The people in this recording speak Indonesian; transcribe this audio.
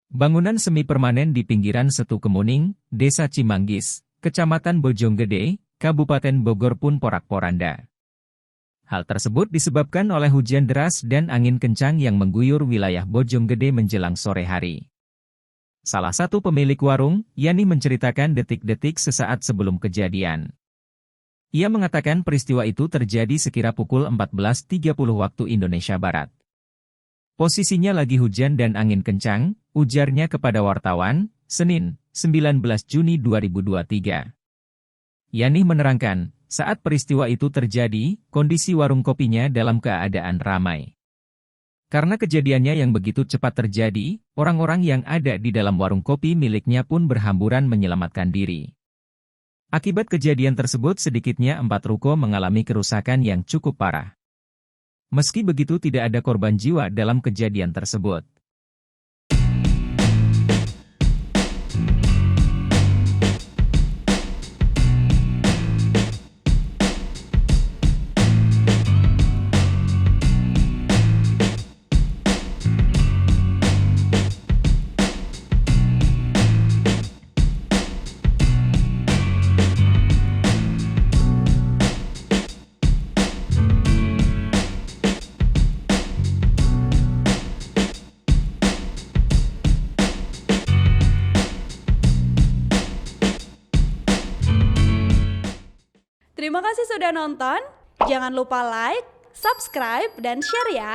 Bangunan semi permanen di pinggiran Setu Kemuning, Desa Cimanggis, Kecamatan Bojonggede, Kabupaten Bogor pun porak-poranda. Hal tersebut disebabkan oleh hujan deras dan angin kencang yang mengguyur wilayah Bojonggede menjelang sore hari. Salah satu pemilik warung, Yani menceritakan detik-detik sesaat sebelum kejadian. Ia mengatakan peristiwa itu terjadi sekira pukul 14.30 waktu Indonesia Barat. Posisinya lagi hujan dan angin kencang, ujarnya kepada wartawan, Senin, 19 Juni 2023. Yani menerangkan, saat peristiwa itu terjadi, kondisi warung kopinya dalam keadaan ramai. Karena kejadiannya yang begitu cepat terjadi, orang-orang yang ada di dalam warung kopi miliknya pun berhamburan menyelamatkan diri. Akibat kejadian tersebut sedikitnya 4 ruko mengalami kerusakan yang cukup parah. Meski begitu tidak ada korban jiwa dalam kejadian tersebut. Terima kasih sudah nonton. Jangan lupa like, subscribe, dan share ya.